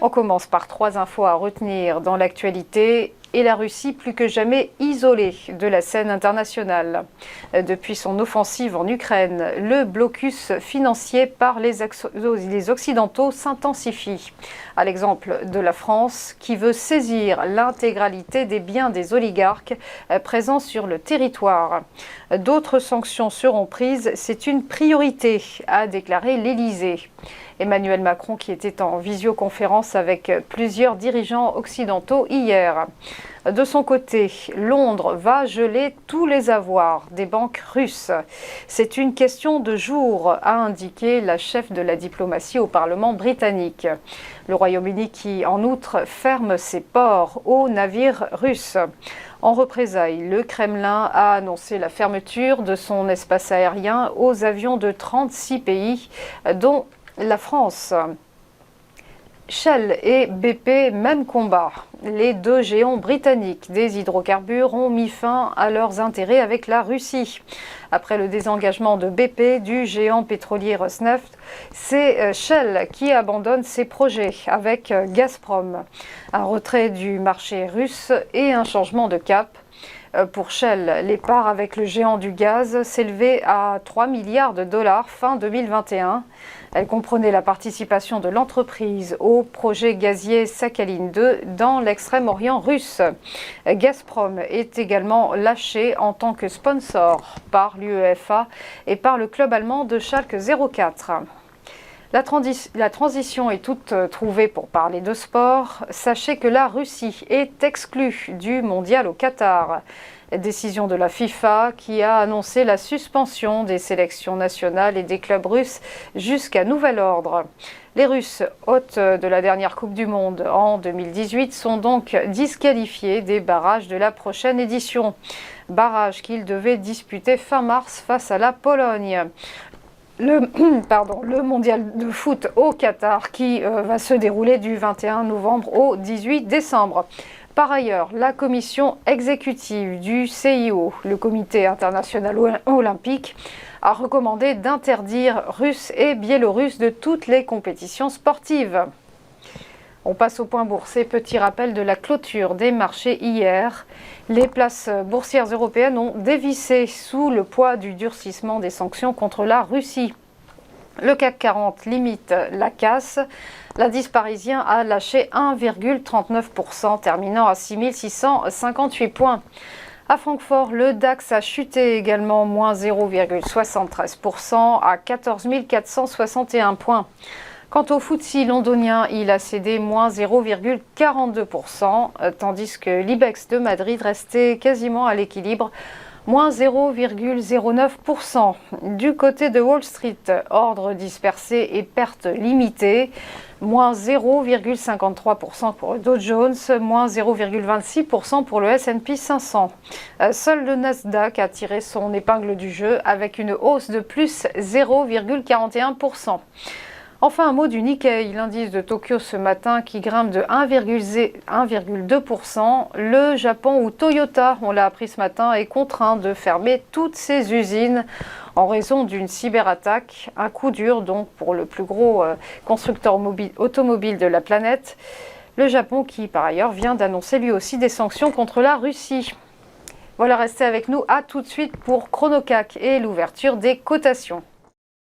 On commence par 3 infos à retenir dans l'actualité. Et la Russie plus que jamais isolée de la scène internationale. Depuis son offensive en Ukraine, le blocus financier par les Occidentaux s'intensifie. À l'exemple de la France, qui veut saisir l'intégralité des biens des oligarques présents sur le territoire. D'autres sanctions seront prises, c'est une priorité, a déclaré l'Élysée. Emmanuel Macron qui était en visioconférence avec plusieurs dirigeants occidentaux hier. De son côté, Londres va geler tous les avoirs des banques russes. C'est une question de jours, a indiqué la chef de la diplomatie au Parlement britannique. Le Royaume-Uni qui, en outre, ferme ses ports aux navires russes. En représailles, le Kremlin a annoncé la fermeture de son espace aérien aux avions de 36 pays, dont la France. Shell et BP, même combat. Les deux géants britanniques des hydrocarbures ont mis fin à leurs intérêts avec la Russie. Après le désengagement de BP du géant pétrolier Rosneft, c'est Shell qui abandonne ses projets avec Gazprom. Un retrait du marché russe et un changement de cap. Pour Shell, les parts avec le géant du gaz s'élevaient à 3 milliards de dollars fin 2021. Elle comprenait la participation de l'entreprise au projet gazier Sakhalin 2 dans l'extrême-orient russe. Gazprom est également lâché en tant que sponsor par l'UEFA et par le club allemand de Schalke 04. La transition est toute trouvée pour parler de sport. Sachez que la Russie est exclue du mondial au Qatar. Décision de la FIFA qui a annoncé la suspension des sélections nationales et des clubs russes jusqu'à nouvel ordre. Les Russes, hôtes de la dernière Coupe du Monde en 2018, sont donc disqualifiés des barrages de la prochaine édition. Barrage qu'ils devaient disputer fin mars face à la Pologne. Le mondial de foot au Qatar qui va se dérouler du 21 novembre au 18 décembre. Par ailleurs, la commission exécutive du CIO, le Comité international olympique, a recommandé d'interdire Russes et Biélorusses de toutes les compétitions sportives. On passe au point boursier. Petit rappel de la clôture des marchés hier. Les places boursières européennes ont dévissé sous le poids du durcissement des sanctions contre la Russie. Le CAC 40 limite la casse. L'indice parisien a lâché 1,39%, terminant à 6 658 points. À Francfort, le DAX a chuté également, moins 0,73% à 14 461 points. Quant au FTSE londonien, il a cédé moins 0,42%, tandis que l'IBEX de Madrid restait quasiment à l'équilibre, moins 0,09%. Du côté de Wall Street, ordre dispersé et pertes limitées, moins 0,53% pour le Dow Jones, moins 0,26% pour le S&P 500. Seul le Nasdaq a tiré son épingle du jeu avec une hausse de plus 0,41%. Enfin, un mot du Nikkei, l'indice de Tokyo ce matin qui grimpe de 1,2%. Le Japon ou Toyota, on l'a appris ce matin, est contraint de fermer toutes ses usines en raison d'une cyberattaque. Un coup dur donc pour le plus gros constructeur automobile de la planète. Le Japon qui par ailleurs vient d'annoncer lui aussi des sanctions contre la Russie. Voilà, restez avec nous, à tout de suite pour Chronocac et l'ouverture des cotations.